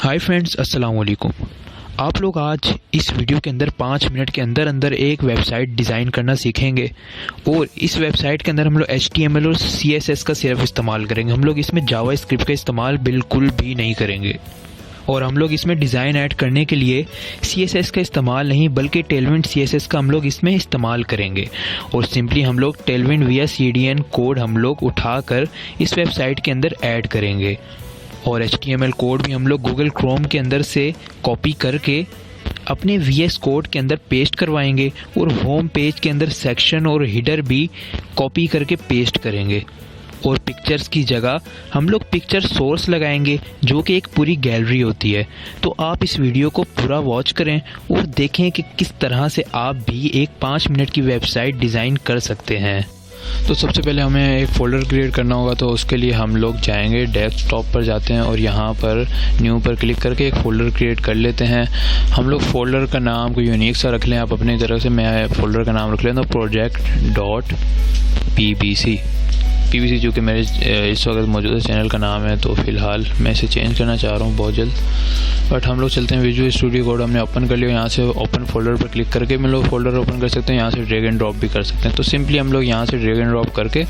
Hi friends, अस्सलाम वालेकुम। आप लोग आज इस वीडियो के अंदर 5 मिनट के अंदर अंदर एक वेबसाइट डिज़ाइन करना सीखेंगे और इस वेबसाइट के अंदर हम लोग HTML और CSS का सिर्फ इस्तेमाल करेंगे। हम लोग इसमें जावास्क्रिप्ट का इस्तेमाल बिल्कुल भी नहीं करेंगे और हम लोग इसमें डिज़ाइन ऐड करने के लिए CSS का इस्तेमाल नहीं बल्कि टेलविंड CSS का हम लोग इसमें इस्तेमाल करेंगे और सिंपली हम लोग टेलविंड via CDN कोड हम लोग उठाकर इस वेबसाइट के अंदर ऐड करेंगे और HTML कोड भी हम लोग गूगल क्रोम के अंदर से कॉपी करके अपने VS कोड के अंदर पेस्ट करवाएंगे और होम पेज के अंदर सेक्शन और हिडर भी कॉपी करके पेस्ट करेंगे और पिक्चर्स की जगह हम लोग पिक्चर सोर्स लगाएंगे जो कि एक पूरी गैलरी होती है। तो आप इस वीडियो को पूरा वॉच करें और देखें कि किस तरह से आप भी एक 5 मिनट की वेबसाइट डिज़ाइन कर सकते हैं। तो सबसे पहले हमें एक फ़ोल्डर क्रिएट करना होगा, तो उसके लिए हम लोग जाएंगे डेस्कटॉप पर जाते हैं और यहाँ पर न्यू पर क्लिक करके एक फ़ोल्डर क्रिएट कर लेते हैं। हम लोग फ़ोल्डर का नाम को यूनिक सा रख लें आप अपनी तरफ से। मैं फ़ोल्डर का नाम रख लेता हूँ project.pbc जो कि मेरे इस वक्त मौजूदा चैनल का नाम है, तो फ़िलहाल मैं इसे चेंज करना चाह रहा हूँ बहुत जल्द। बट हम लोग चलते हैं विजुअल स्टूडियो कोड हमने ओपन कर लिया। यहाँ से ओपन फोल्डर पर क्लिक करके हम लोग फोल्डर ओपन कर सकते हैं। यहाँ से ड्रैग एंड ड्रॉप भी कर सकते हैं। तो सिंपली हम लोग यहाँ से ड्रैग एंड ड्रॉप करके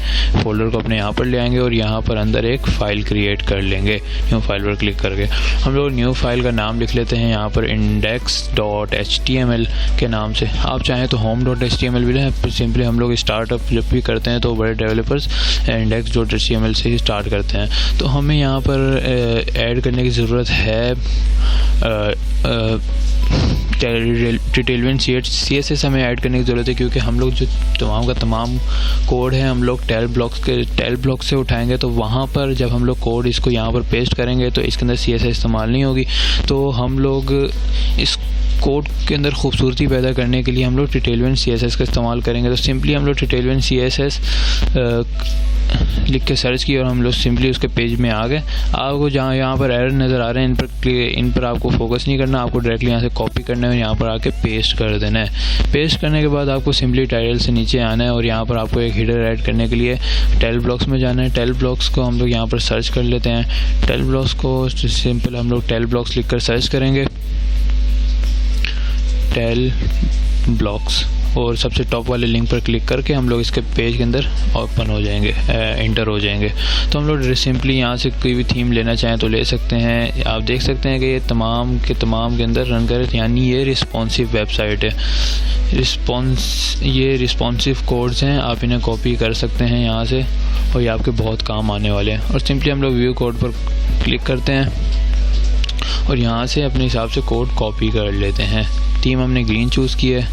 फोल्डर को अपने यहाँ पर ले आएंगे और यहाँ पर अंदर एक फ़ाइल क्रिएट कर लेंगे। न्यू फाइल पर क्लिक करके हम लोग न्यू फाइल का नाम लिख लेते हैं यहाँ पर index.html के नाम से। आप चाहें तो home.html भी लें। सिंपली हम लोग स्टार्टअप जब भी करते हैं तो बड़े डेवलपर्स index.html से ही स्टार्ट करते हैं। तो हमें यहाँ पर ऐड करने की ज़रूरत है टेलविंड CSS हमें ऐड करने की ज़रूरत है, क्योंकि हम लोग जो तमाम कोड है हम लोग टेल ब्लॉक से उठाएंगे। तो वहाँ पर जब हम लोग कोड इसको यहाँ पर पेस्ट करेंगे तो इसके अंदर CSS इस्तेमाल नहीं होगी। तो हम लोग इस कोड के अंदर खूबसूरती पैदा करने के लिए हम लोग टेलविंड CSS का इस्तेमाल करेंगे। तो सिंपली हम लोग टेलविंड CSS लिख के सर्च किया और हम लोग सिंपली उसके पेज में आ गए। आपको जहाँ यहाँ पर एरर नज़र आ रहे हैं इन पर आपको फोकस नहीं करना, आपको डायरेक्टली यहाँ से कॉपी करना है, यहाँ पर आके पेस्ट कर देना है। पेस्ट करने के बाद आपको सिंपली टाइटल से नीचे आना है और यहाँ पर आपको एक हिडर ऐड करने के लिए टेल ब्लॉक्स में जाना है। टेल ब्लॉक्स को हम लोग यहाँ पर सर्च कर लेते हैं। टेल ब्लॉक्स को सिंपल हम लोग टेल ब्लॉक्स लिख कर सर्च करेंगे, टेल ब्लॉक्स, और सबसे टॉप वाले लिंक पर क्लिक करके हम लोग इसके पेज के अंदर ओपन हो जाएंगे, एंटर हो जाएंगे। तो हम लोग सिंपली यहाँ से कोई भी थीम लेना चाहें तो ले सकते हैं। आप देख सकते हैं कि ये तमाम के अंदर रन करे, यानी ये रिस्पॉन्सिव वेबसाइट है। ये रिस्पॉन्सिव कोड्स हैं, आप इन्हें कॉपी कर सकते हैं यहाँ से और ये आपके बहुत काम आने वाले हैं। और सिंपली हम लोग व्यू कोड पर क्लिक करते हैं और यहाँ से अपने हिसाब से कोड कॉपी कर लेते हैं। थीम हमने ग्रीन चूज़ की है,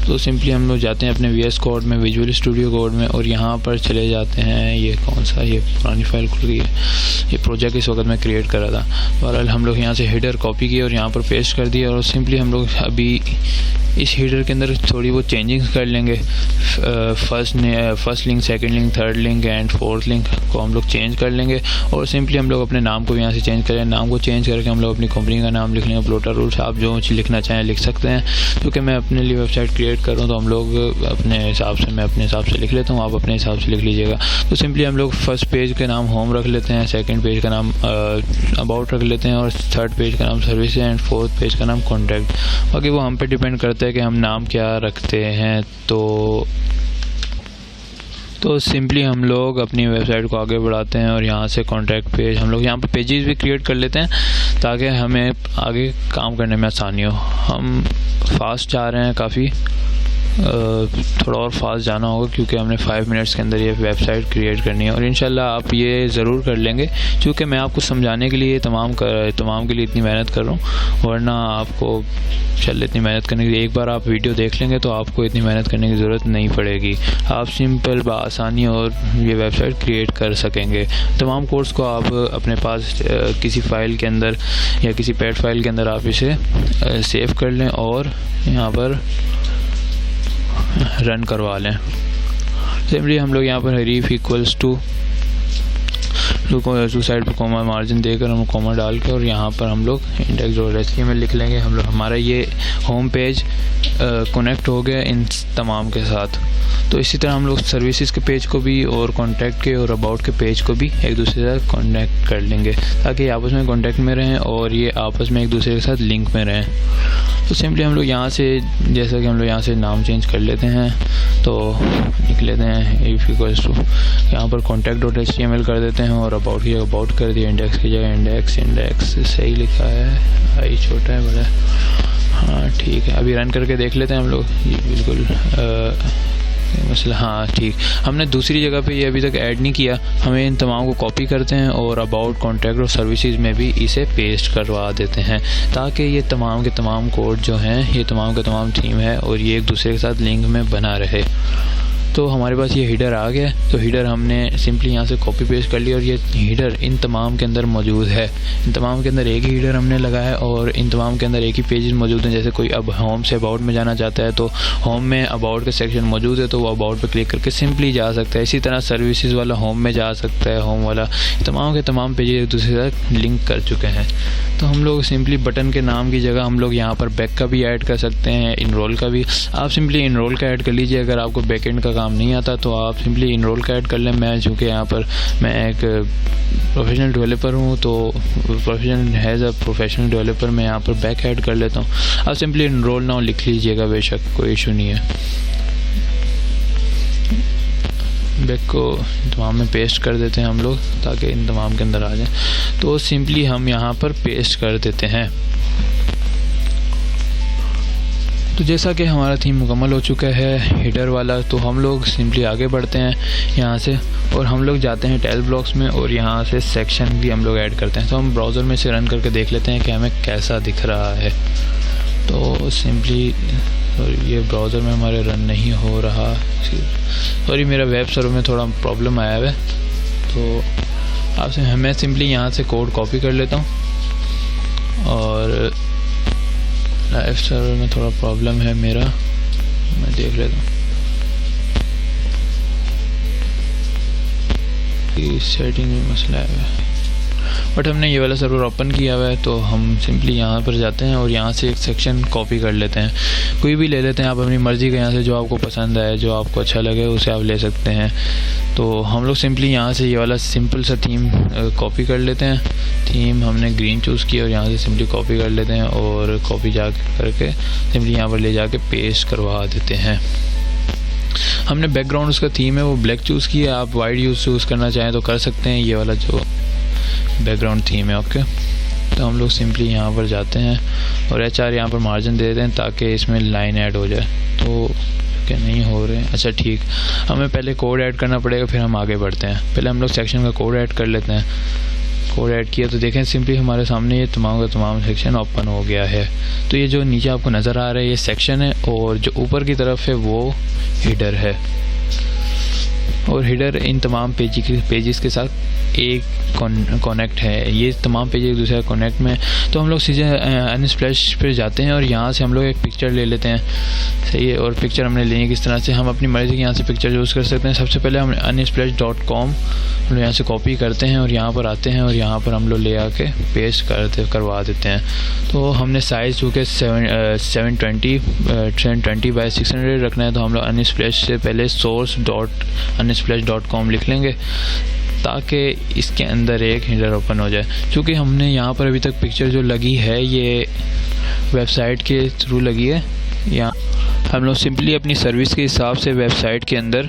तो सिंपली हम लोग जाते हैं अपने VS कोड में, विजुअल स्टूडियो कोड में, और यहाँ पर चले जाते हैं। ये कौन सा, ये पुरानी फाइल खुल गई है, ये प्रोजेक्ट इस वक्त मैं क्रिएट कर रहा था। बहरहाल हम लोग यहाँ से हेडर कॉपी किए और यहाँ पर पेस्ट कर दिया और सिंपली हम लोग अभी इस हेडर के अंदर थोड़ी बहुत चेंजिंग्स कर लेंगे। First link, second link, third link and fourth link को हम लोग चेंज कर लेंगे और सिंपली हम लोग अपने नाम को यहाँ से चेंज करें। नाम को चेंज करके हम लोग अपनी कंपनी का नाम लिख लेंगे, प्लोटर रूल्स। आप जो लिखना चाहें लिख सकते हैं, क्योंकि मैं अपने लिए वेबसाइट क्रिएट कर रहा हूँ तो हम लोग मैं अपने हिसाब से लिख लेता हूँ, आप अपने हिसाब से लिख लीजिएगा। तो सिंपली हम लोग फर्स्ट पेज का नाम होम रख लेते हैं, सेकंड पेज का नाम अबाउट रख लेते हैं और थर्ड पेज का नाम सर्विस एंड फोर्थ पेज का नाम कॉन्टैक्ट। बाकी वो हम पे डिपेंड करता है कि हम नाम क्या रखते हैं। तो सिंपली हम लोग अपनी वेबसाइट को आगे बढ़ाते हैं और यहाँ से कॉन्टैक्ट पेज हम लोग यहाँ पर पेजेस भी क्रिएट कर लेते हैं ताकि हमें आगे काम करने में आसानी हो। हम फास्ट जा रहे हैं काफ़ी, थोड़ा और फास्ट जाना होगा क्योंकि हमने 5 मिनट्स के अंदर ये वेबसाइट क्रिएट करनी है और इंशाल्लाह आप ये ज़रूर कर लेंगे, क्योंकि मैं आपको समझाने के लिए तमाम के लिए इतनी मेहनत कर रहा हूँ, वरना आपको इतनी मेहनत करने के लिए एक बार आप वीडियो देख लेंगे तो आपको इतनी मेहनत करने की ज़रूरत नहीं पड़ेगी। आप सिंपल बआसानी और ये वेबसाइट क्रिएट कर सकेंगे। तमाम कोर्स को आप अपने पास किसी फ़ाइल के अंदर या किसी पैड फाइल के अंदर आप इसे सेव कर लें और यहाँ पर रन करवा लें। सिंपली हम लोग यहाँ पर href equals to two side पर कॉमा मार्जिन देकर हम कॉमा डाल के और यहाँ पर हम लोग index.html लिख लेंगे। हम लोग हमारा ये होम पेज कनेक्ट हो गया इन तमाम के साथ। तो इसी तरह हम लोग सर्विसेज के पेज को भी और कॉन्टैक्ट के और अबाउट के पेज को भी एक दूसरे के साथ कॉन्टैक्ट कर लेंगे ताकि आपस में कॉन्टैक्ट में रहें और ये आपस में एक दूसरे के साथ लिंक में रहें। तो सिंपली हम लोग यहाँ से जैसा कि हम लोग यहाँ से नाम चेंज कर लेते हैं, तो लिख लेते हैं इफ इक्वल्स टू, यहाँ पर contact.html कर देते हैं और अबाउट की जगह अबाउट कर दिया, इंडेक्स की जगह इंडेक्स सही लिखा है, आई छोटा है बड़ा, हाँ ठीक है। अभी रन करके देख लेते हैं हम लोग, ये बिल्कुल मसला, हाँ ठीक। हमने दूसरी जगह पे ये अभी तक ऐड नहीं किया, हमें इन तमाम को कॉपी करते हैं और अबाउट, कॉन्टैक्ट और सर्विसेज में भी इसे पेस्ट करवा देते हैं ताकि ये तमाम के तमाम कोड जो हैं, ये तमाम के तमाम थीम है और ये एक दूसरे के साथ लिंक में बना रहे। तो हमारे पास ये हीडर आ गया, तो हीडर हमने सिंपली यहाँ से कॉपी पेस्ट कर लिया और ये हीडर इन तमाम के अंदर मौजूद है। इन तमाम के अंदर एक ही हीडर हमने लगाया है और इन तमाम के अंदर एक ही पेजेस मौजूद हैं। जैसे कोई अब होम से अबाउट में जाना चाहता है तो होम में अबाउट का सेक्शन मौजूद है, तो वो अबाउट पर क्लिक करके सिंपली जा सकता है। इसी तरह सर्विसेज वाला होम में जा सकता है, होम वाला, तमाम के तमाम पेजेस एक दूसरे के साथ लिंक कर चुके हैं। तो हम लोग सिंपली बटन के नाम की जगह हम लोग यहाँ पर बैक का भी ऐड कर सकते हैं, इनरोल का भी। आप सिंपली इनरोल का ऐड कर लीजिए, अगर आपको बैक एंड का काम नहीं आता तो आप सिंपली इनरोल का ऐड कर लें। मैं चूँकि यहाँ पर मैं एक प्रोफेशनल डेवलपर हूँ, तो प्रोफेशनल डेवलपर मैं यहाँ पर बैक ऐड कर लेता हूँ। आप सिंपली इनरोल नाउ लिख लीजिएगा, बेशक कोई इशू नहीं है। बैक को तमाम में पेस्ट कर देते हैं हम लोग ताकि इन तमाम के अंदर आ जाए। तो सिंपली हम यहाँ पर पेस्ट कर देते हैं। तो जैसा कि हमारा थीम मुकम्मल हो चुका है हीडर वाला, तो हम लोग सिंपली आगे बढ़ते हैं यहाँ से और हम लोग जाते हैं टेल ब्लॉक्स में और यहाँ से सेक्शन भी हम लोग ऐड करते हैं। तो हम ब्राउज़र में से रन करके देख लेते हैं कि हमें कैसा दिख रहा है। तो सिंपली ये ब्राउज़र में हमारे रन नहीं हो रहा, सॉरी मेरा वेब सर्वर में थोड़ा प्रॉब्लम आया है। तो आपसे मैं सिंपली यहाँ से कोड कॉपी कर लेता हूँ और लाइव सर्वर में थोड़ा प्रॉब्लम है मेरा, मैं देख लेता हूँ। सेटिंग में मसला है, बट हमने ये वाला सर्वर ओपन किया हुआ है। तो हम सिंपली यहाँ पर जाते हैं और यहाँ से एक सेक्शन कॉपी कर लेते हैं, कोई भी ले लेते हैं आप अपनी मर्ज़ी का, यहाँ से जो आपको पसंद आए, जो आपको अच्छा लगे उसे आप ले सकते हैं। तो हम लोग सिंपली यहाँ से ये वाला सिंपल सा थीम कॉपी कर लेते हैं। थीम हमने ग्रीन चूज़ किया और यहाँ से सिंपली कॉपी कर लेते हैं और कॉपी जा करके सिंपली यहाँ पर ले जाके पेस्ट करवा देते हैं। हमने बैकग्राउंड उसका थीम है वो ब्लैक चूज़ किया, आप वाइट चूज़ करना चाहें तो कर सकते हैं, ये वाला जो बैकग्राउंड थीम है। ओके, तो हम लोग सिंपली यहाँ पर जाते हैं और HR यहाँ पर मार्जिन दे देते हैं ताकि इसमें लाइन ऐड हो जाए। तो क्या नहीं हो रहे हैं, अच्छा ठीक, हमें पहले कोड ऐड करना पड़ेगा फिर हम आगे बढ़ते हैं। पहले हम लोग सेक्शन का कोड ऐड कर लेते हैं। कोड ऐड किया तो देखें सिंपली हमारे सामने ये तमाम का तमाम सेक्शन ओपन हो गया है। तो ये जो नीचे आपको नज़र आ रहा है ये सेक्शन है और जो ऊपर की तरफ है वो हीडर है और हीडर इन तमाम पेजेस के साथ एक कनेक्ट है। ये तमाम पेज एक दूसरे कनेक्ट में। तो हम लोग सीधे अनस्प्लैश पे जाते हैं और यहाँ से हम लोग एक पिक्चर ले लेते हैं, सही है। और पिक्चर हमने लेनी किस तरह से, हम अपनी मर्ज़ी की यहाँ से पिक्चर यूज़ कर सकते हैं। सबसे पहले हम unsplash.com हम लोग यहाँ से कॉपी करते हैं और यहाँ पर आते हैं और यहाँ पर हम लोग ले आके पेस्ट करवा देते हैं। तो हमने साइज़ चूँकि 720x600 रखना है, तो हम लोग unsplash से पहले source.unsplash.com लिख लेंगे ताकि इसके अंदर एक हीडर ओपन हो जाए। क्योंकि हमने यहाँ पर अभी तक पिक्चर जो लगी है ये वेबसाइट के थ्रू लगी है। यहाँ हम लोग सिंपली अपनी सर्विस के हिसाब से वेबसाइट के अंदर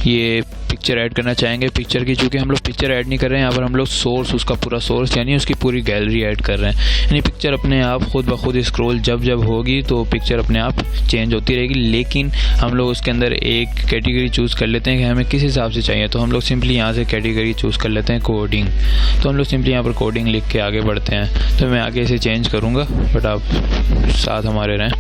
ये पिक्चर ऐड करना चाहेंगे। पिक्चर की चूँकि हम लोग पिक्चर ऐड नहीं कर रहे हैं, यहाँ पर हम लोग सोर्स, उसका पूरा सोर्स यानी उसकी पूरी गैलरी ऐड कर रहे हैं। यानी पिक्चर अपने आप खुद ब खुद स्क्रॉल जब होगी तो पिक्चर अपने आप चेंज होती रहेगी। लेकिन हम लोग उसके अंदर एक कैटेगरी चूज़ कर लेते हैं कि हमें किस हिसाब से चाहिए। तो हम लोग सिंपली यहाँ से कैटेगरी चूज़ कर लेते हैं कोडिंग। तो हम लोग सिंपली यहाँ पर कोडिंग लिख के आगे बढ़ते हैं। तो मैं आगे इसे चेंज करूँगा बट आप साथ हमारे रहें,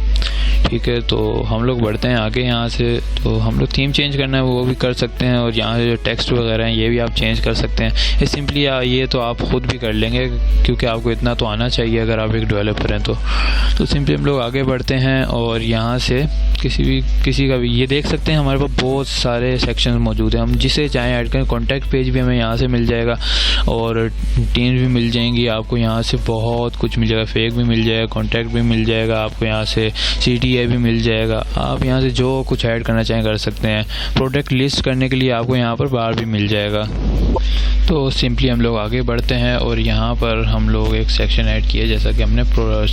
ठीक है, तो हम लोग बढ़ते हैं आगे यहाँ से। तो हम लोग थीम चेंज करना है वो भी कर सकते हैं, और यहाँ से जो टेक्स्ट वगैरह हैं ये भी आप चेंज कर सकते हैं। ये सिंपली ये तो आप ख़ुद भी कर लेंगे, क्योंकि आपको इतना तो आना चाहिए अगर आप एक डेवलपर हैं तो सिंपली हम लोग आगे बढ़ते हैं, और यहाँ से किसी का भी ये देख सकते हैं हमारे पास बहुत सारे सेक्शन मौजूद हैं। हम जिसे चाहें ऐड करें। कॉन्टैक्ट पेज भी हमें यहाँ से मिल जाएगा, और टीम्स भी मिल जाएंगी आपको यहाँ से, बहुत कुछ मिल जाएगा। फेक भी मिल जाएगा, कॉन्टैक्ट भी मिल जाएगा आपको यहाँ से, CTA भी मिल जाएगा। आप यहाँ से जो कुछ ऐड करना चाहें कर सकते हैं। प्रोडक्ट लिस्ट करने के लिए आपको यहाँ पर बार भी मिल जाएगा। तो सिंपली हम लोग आगे बढ़ते हैं, और यहाँ पर हम लोग एक सेक्शन ऐड किया, जैसा कि हमने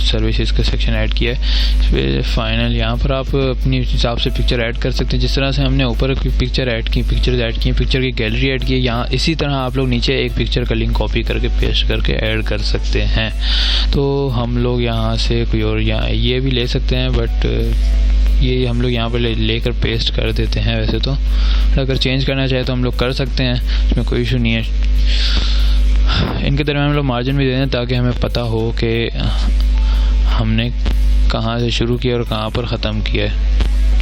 सर्विसेज का सेक्शन ऐड किया है। फाइनल यहाँ पर आप अपनी हिसाब से पिक्चर ऐड कर सकते हैं। जिस तरह से हमने ऊपर पिक्चर ऐड की, पिक्चर की गैलरी ऐड की, यहाँ इसी तरह आप लोग नीचे एक पिक्चर का लिंक कॉपी करके पेस्ट करके ऐड कर सकते हैं। तो हम लोग यहाँ से कोई और यहाँ ये भी ले सकते हैं, बट ये हम लोग यहाँ पर लेकर पेस्ट कर देते हैं। वैसे तो अगर चेंज करना चाहे तो हम लोग कर सकते हैं, इसमें कोई इशू नहीं है। इनके दरम्यान हम लोग मार्जिन भी दे दें, ताकि हमें पता हो कि हमने कहाँ से शुरू किया और कहाँ पर ख़त्म किया है।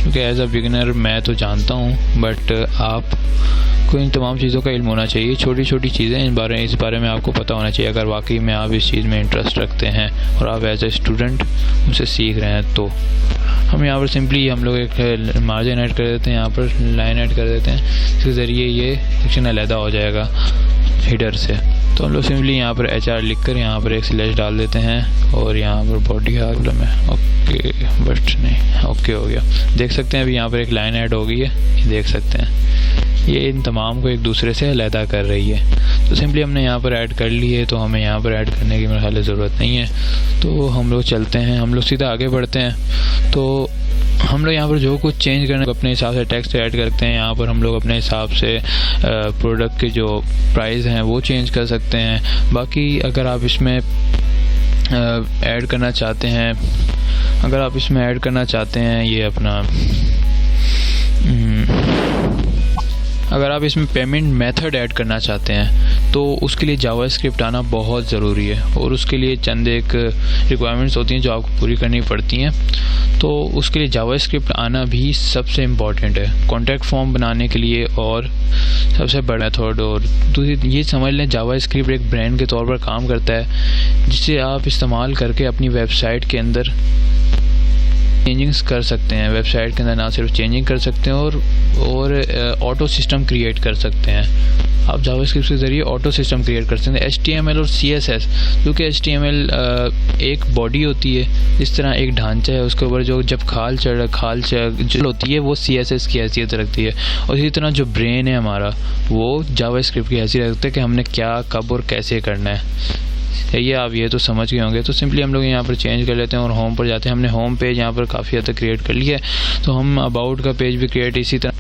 क्योंकि एज अ बिगिनर मैं तो जानता हूँ, बट आपको इन तमाम चीज़ों का इल्म होना चाहिए। छोटी छोटी चीज़ें इस बारे में आपको पता होना चाहिए, अगर वाकई में आप इस चीज़ में इंटरेस्ट रखते हैं और आप एज ए स्टूडेंट उनसे सीख रहे हैं। तो हम यहाँ पर सिंपली हम लोग एक मार्जिन ऐड कर देते हैं, यहाँ पर लाइन ऐड कर देते हैं, इसके ज़रिए ये सेक्शन अलहदा हो जाएगा हिडर से। तो हम लोग सिंपली यहाँ पर HR लिख कर यहाँ पर एक स्लैश डाल देते हैं, और यहाँ पर बॉडी आर्गुलम है, ओके, बट नहीं, ओके हो गया। देख सकते हैं अभी यहाँ पर एक लाइन ऐड हो गई है, देख सकते हैं ये इन तमाम को एक दूसरे से अलहदा कर रही है। तो सिंपली हमने यहाँ पर ऐड कर ली है, तो हमें यहाँ पर ऐड करने की मेरे ख्याल से ज़रूरत नहीं है। तो हम लोग चलते हैं, हम लोग सीधा आगे बढ़ते हैं। तो हम लोग यहाँ पर जो कुछ चेंज करने अपने हिसाब से टेक्स्ट ऐड करते हैं। यहाँ पर हम लोग अपने हिसाब से प्रोडक्ट के जो प्राइस हैं वो चेंज कर सकते हैं। बाकी अगर आप इसमें ऐड करना चाहते हैं, ये अपना अगर आप इसमें पेमेंट मेथड ऐड करना चाहते हैं, तो उसके लिए जावास्क्रिप्ट आना बहुत ज़रूरी है, और उसके लिए चंद एक रिक्वायरमेंट्स होती हैं जो आपको पूरी करनी पड़ती हैं। तो उसके लिए जावास्क्रिप्ट आना भी सबसे इम्पॉर्टेंट है कॉन्टैक्ट फॉर्म बनाने के लिए, और सबसे बड़ा मेथड। और दूसरी ये समझ लें, जावास्क्रिप्ट एक ब्रांड के तौर पर काम करता है, जिसे आप इस्तेमाल करके अपनी वेबसाइट के अंदर चेंजिंग्स कर सकते हैं। वेबसाइट के अंदर ना सिर्फ चेंजिंग कर सकते हैं, और ऑटो सिस्टम क्रिएट कर सकते हैं। आप जावास्क्रिप्ट के ज़रिए ऑटो सिस्टम क्रिएट कर सकते हैं। HTML और CSS, क्योंकि HTML एक बॉडी होती है, इस तरह एक ढांचा है, उसके ऊपर जो जब खाल होती है वो CSS की हैसियत रखती है। और इसी तरह जो ब्रेन है हमारा, वो जावास्क्रिप्ट की हैसियत रखता है कि हमने क्या, कब और कैसे करना है। ये आप ये तो समझ गए होंगे। तो सिंपली हम लोग यहाँ पर चेंज कर लेते हैं और होम पर जाते हैं। हमने होम पेज यहाँ पर काफ़ी हद तक क्रिएट कर लिया है, तो हम अबाउट का पेज भी क्रिएट इसी तरह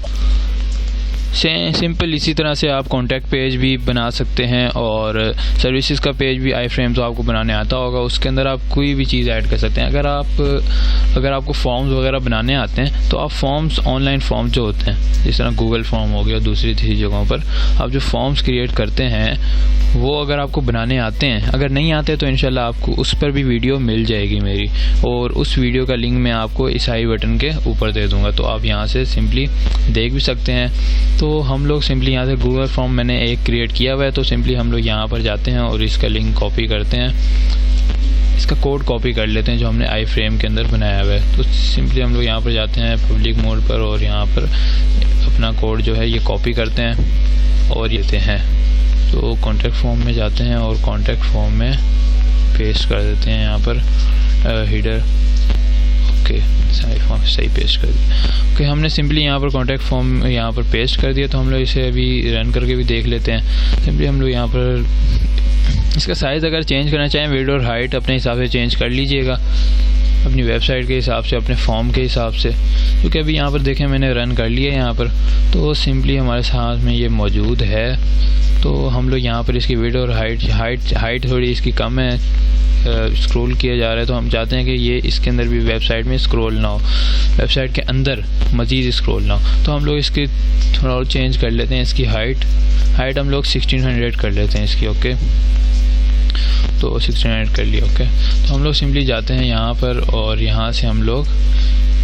सिंपल इसी तरह से आप कॉन्टैक्ट पेज भी बना सकते हैं, और सर्विसेज का पेज भी iFrame तो आपको बनाने आता होगा, उसके अंदर आप कोई भी चीज़ ऐड कर सकते हैं। अगर आपको फॉर्म्स वगैरह बनाने आते हैं, तो आप फॉर्म्स, ऑनलाइन फॉर्म जो होते हैं, जिस तरह गूगल फॉर्म हो गया, दूसरी तीसरी जगहों पर आप जो फॉर्म्स क्रिएट करते हैं, वो अगर आपको बनाने आते हैं, अगर नहीं आते तो इंशाल्लाह आपको उस पर भी वीडियो मिल जाएगी मेरी, और उस वीडियो का लिंक मैं आपको इस आई बटन के ऊपर दे दूँगा, तो आप यहाँ से सिंपली देख भी सकते हैं। तो हम लोग सिंपली यहाँ से गूगल फॉर्म मैंने एक क्रिएट किया हुआ है, तो सिंपली हम लोग यहाँ पर जाते हैं और इसका लिंक कॉपी करते हैं, इसका कोड कॉपी कर लेते हैं जो हमने iFrame के अंदर बनाया हुआ है। तो सिंपली हम लोग यहाँ पर जाते हैं पब्लिक मोड पर, और यहाँ पर अपना कोड जो है ये कॉपी करते हैं और लेते हैं। तो कॉन्टैक्ट फॉर्म में जाते हैं और कॉन्टैक्ट फॉर्म में पेस्ट कर देते हैं यहाँ पर हीडर, ओके, सही पेस्ट कर दिया। ओके, हमने सिंपली यहाँ पर कॉन्टैक्ट फॉर्म यहाँ पर पेस्ट कर दिया। तो हम लोग इसे अभी रन करके भी देख लेते हैं। सिंपली हम लोग यहाँ पर इसका साइज़ अगर चेंज करना चाहें, विड्थ और हाइट अपने हिसाब से चेंज कर लीजिएगा, अपनी वेबसाइट के हिसाब से, अपने फॉर्म के हिसाब से। क्योंकि अभी यहाँ पर देखें मैंने रन कर लिया यहाँ पर, तो सिंपली हमारे साथ में ये मौजूद है। तो हम लोग यहाँ पर इसकी विड्थ और हाइट थोड़ी इसकी कम है, स्क्रॉल किया जा रहा है, तो हम चाहते हैं कि ये इसके अंदर भी वेबसाइट में स्क्रॉल ना हो, वेबसाइट के अंदर मज़ीद स्क्रॉल ना हो। तो हम लोग इसकी थोड़ा और चेंज कर लेते हैं, इसकी हाइट हम लोग 1600 कर लेते हैं इसकी, ओके। तो 1600 कर लिया, ओके। तो हम लोग सिंपली जाते हैं यहाँ पर, और यहाँ से हम लोग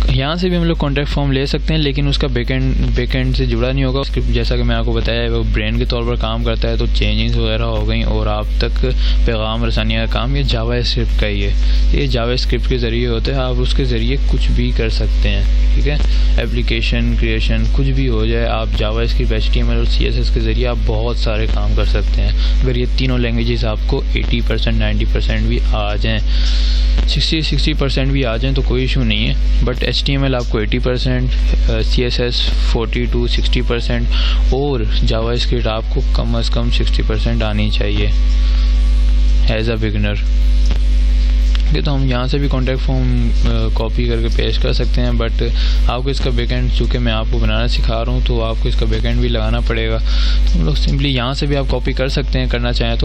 यहाँ से भी हम लोग कॉन्टैक्ट फॉर्म ले सकते हैं, लेकिन उसका बैकएंड से जुड़ा नहीं होगा। स्क्रिप्ट जैसा कि मैं आपको बताया है वो ब्रेन के तौर पर काम करता है, तो चेंजिंग्स वगैरह हो गई और आप तक पैगाम रसानी का काम ये जावा स्क्रिप्ट का ही है। ये जावा स्क्रिप्ट के ज़रिए होता है, आप उसके ज़रिए कुछ भी कर सकते हैं, ठीक है। एप्लीकेशन क्रिएशन कुछ भी हो जाए, आप जावा स्क्रिप्ट, HTML और CSS के ज़रिए आप बहुत सारे काम कर सकते हैं। अगर ये तीनों लैंग्वेजेस आपको 80% 90% भी आ जाएँ, 60% भी आ जाएँ तो कोई इशू नहीं है। बट HTML आपको 80%, CSS 40 to 60% और जावा स्क्रिप्ट आपको कम से कम 60% आनी चाहिए एज अ बिगनर। ये तो हम यहाँ से भी कॉन्टैक्ट फॉर्म कॉपी करके पेस्ट कर सकते हैं, बट आपको इसका बैकएंड, चूँकि मैं आपको बनाना सिखा रहा हूँ तो आपको इसका बैकएंड भी लगाना पड़ेगा। तो हम लोग सिंपली यहाँ से भी आप कॉपी कर सकते हैं करना चाहें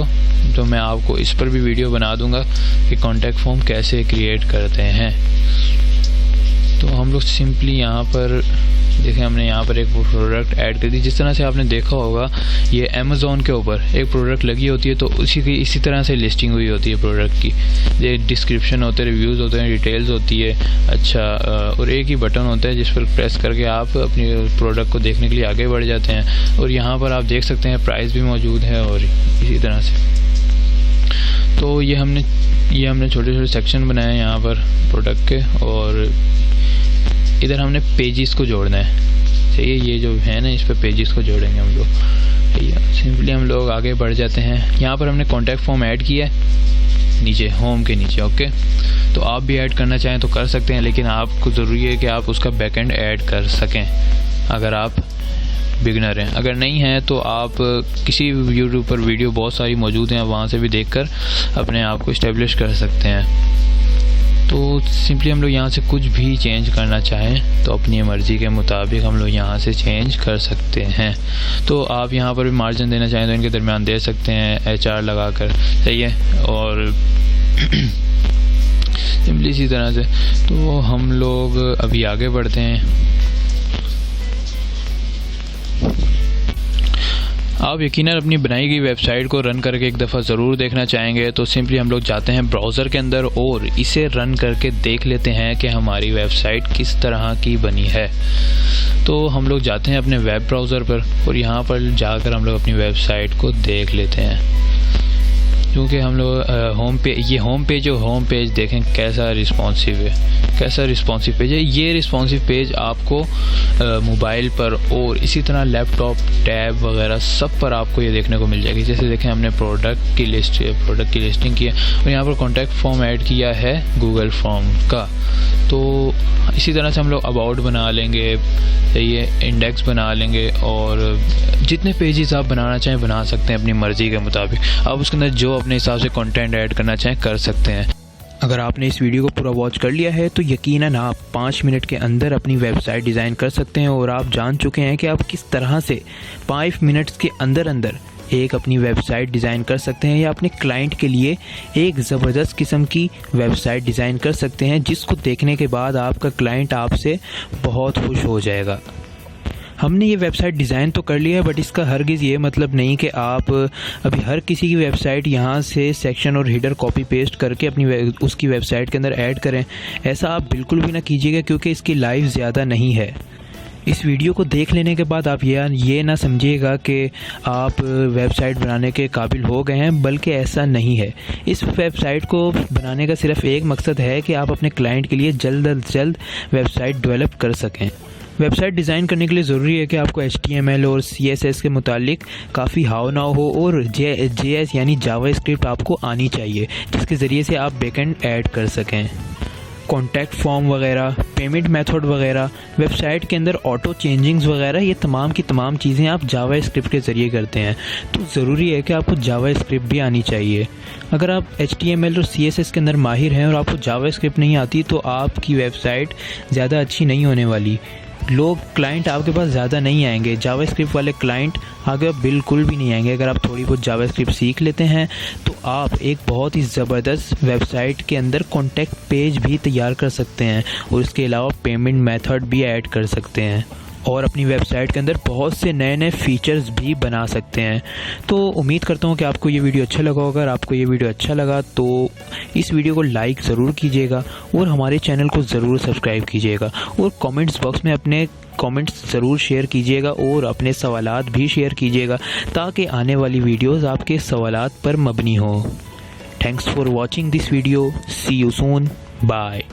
तो मैं आपको इस पर भी वीडियो बना दूँगा कि कॉन्टैक्ट फॉर्म कैसे क्रिएट करते हैं। तो हम लोग सिंपली यहाँ पर देखें, हमने यहाँ पर एक प्रोडक्ट ऐड कर दी। जिस तरह से आपने देखा होगा ये अमेज़ॉन के ऊपर एक प्रोडक्ट लगी होती है तो इसी तरह से लिस्टिंग हुई होती है प्रोडक्ट की। ये डिस्क्रिप्शन होते हैं, रिव्यूज़ होते हैं, डिटेल्स होती है, अच्छा, और एक ही बटन होता है जिस पर प्रेस करके आप अपनी प्रोडक्ट को देखने के लिए आगे बढ़ जाते हैं। और यहाँ पर आप देख सकते हैं प्राइस भी मौजूद है और इसी तरह से। तो ये हमने छोटे छोटे सेक्शन बनाए हैं यहाँ पर प्रोडक्ट के, और इधर हमने पेजेस को जोड़ना है। सही है, ये जो है ना इस पर पेजेस को जोड़ेंगे हम लोग। सिंपली हम लोग आगे बढ़ जाते हैं। यहाँ पर हमने कॉन्टैक्ट फॉर्म ऐड किया है नीचे, होम के नीचे, ओके। तो आप भी ऐड करना चाहें तो कर सकते हैं, लेकिन आपको ज़रूरी है कि आप उसका बैकएंड ऐड कर सकें अगर आप बिगनर हैं। अगर नहीं है तो आप किसी यूट्यूब पर वीडियो बहुत सारी मौजूद हैं, आप वहाँ से भी देखकर अपने आप को इस्टेब्लिश कर सकते हैं। तो सिंपली हम लोग यहाँ से कुछ भी चेंज करना चाहें तो अपनी मर्ज़ी के मुताबिक हम लोग यहाँ से चेंज कर सकते हैं। तो आप यहाँ पर भी मार्जिन देना चाहें तो इनके दरमियान दे सकते हैं HR लगाकर, सही है। और सिंपली इसी तरह से तो हम लोग अभी आगे बढ़ते हैं। आप यकीनन अपनी बनाई गई वेबसाइट को रन करके एक दफ़ा ज़रूर देखना चाहेंगे। तो सिंपली हम लोग जाते हैं ब्राउज़र के अंदर और इसे रन करके देख लेते हैं कि हमारी वेबसाइट किस तरह की बनी है। तो हम लोग जाते हैं अपने वेब ब्राउज़र पर और यहाँ पर जाकर हम लोग अपनी वेबसाइट को देख लेते हैं। क्योंकि हम लोग होम पेज देखें कैसा रिस्पॉन्सिव है, कैसा रिस्पॉन्सिव पेज है। ये रिस्पॉन्सिव पेज आपको मोबाइल पर और इसी तरह लैपटॉप, टैब वगैरह सब पर आपको ये देखने को मिल जाएगी। जैसे देखें हमने प्रोडक्ट की लिस्टिंग की है और यहाँ पर कॉन्टैक्ट फॉर्म ऐड किया है गूगल फॉर्म का। तो इसी तरह से हम लोग अबाउट बना लेंगे, ये इंडेक्स बना लेंगे और जितने पेजेस आप बनाना चाहें बना सकते हैं अपनी मर्ज़ी के मुताबिक। आप उसके अंदर जो अपने हिसाब से कंटेंट ऐड करना चाहें कर सकते हैं। अगर आपने इस वीडियो को पूरा वॉच कर लिया है तो यकीनन आप 5 मिनट के अंदर अपनी वेबसाइट डिज़ाइन कर सकते हैं और आप जान चुके हैं कि आप किस तरह से 5 मिनट्स के अंदर एक अपनी वेबसाइट डिज़ाइन कर सकते हैं या अपने क्लाइंट के लिए एक ज़बरदस्त किस्म की वेबसाइट डिज़ाइन कर सकते हैं, जिसको देखने के बाद आपका क्लाइंट आपसे बहुत खुश हो जाएगा। हमने ये वेबसाइट डिज़ाइन तो कर लिया है, बट इसका हरगिज़ ये मतलब नहीं कि आप अभी हर किसी की वेबसाइट यहाँ से सेक्शन और हेडर कॉपी पेस्ट करके अपनी उसकी वेबसाइट के अंदर ऐड करें। ऐसा आप बिल्कुल भी ना कीजिएगा, क्योंकि इसकी लाइफ ज़्यादा नहीं है। इस वीडियो को देख लेने के बाद आप ये ना समझिएगा कि आप वेबसाइट बनाने के काबिल हो गए हैं, बल्कि ऐसा नहीं है। इस वेबसाइट को बनाने का सिर्फ एक मकसद है कि आप अपने क्लाइंट के लिए जल्द अज जल्द वेबसाइट डेवलप कर सकें। वेबसाइट डिज़ाइन करने के लिए ज़रूरी है कि आपको HTML और CSS के मुतालिक काफ़ी हाव नाव हो और JS यानी जावा स्क्रिप्ट आपको आनी चाहिए, जिसके ज़रिए से आप बैकएंड ऐड कर सकें। कॉन्टैक्ट फॉर्म वगैरह, पेमेंट मेथड वगैरह, वेबसाइट के अंदर ऑटो चेंजिंग्स वगैरह, ये तमाम की तमाम चीज़ें आप जावा स्क्रिप्ट के ज़रिए करते हैं। तो ज़रूरी है कि आपको जावा स्क्रिप्ट भी आनी चाहिए। अगर आप HTML और CSS के अंदर माहिर हैं और आपको जावा स्क्रिप्ट नहीं आती तो आपकी वेबसाइट ज़्यादा अच्छी नहीं होने वाली। क्लाइंट आपके पास ज़्यादा नहीं आएंगे, जावा स्क्रिप्ट वाले क्लाइंट आगे बिल्कुल भी नहीं आएंगे। अगर आप थोड़ी बहुत जावा स्क्रिप्ट सीख लेते हैं तो आप एक बहुत ही ज़बरदस्त वेबसाइट के अंदर कॉन्टैक्ट पेज भी तैयार कर सकते हैं और इसके अलावा पेमेंट मेथड भी ऐड कर सकते हैं। और अपनी वेबसाइट के अंदर बहुत से नए नए फीचर्स भी बना सकते हैं। तो उम्मीद करता हूँ कि आपको ये वीडियो अच्छा लगा होगा। अगर आपको ये वीडियो अच्छा लगा तो इस वीडियो को लाइक ज़रूर कीजिएगा और हमारे चैनल को ज़रूर सब्सक्राइब कीजिएगा और कमेंट्स बॉक्स में अपने कमेंट्स ज़रूर शेयर कीजिएगा और अपने सवालात भी शेयर कीजिएगा ताकि आने वाली वीडियोस आपके सवालात पर मबनी हो। Thanks for watching this video. See you soon. Bye.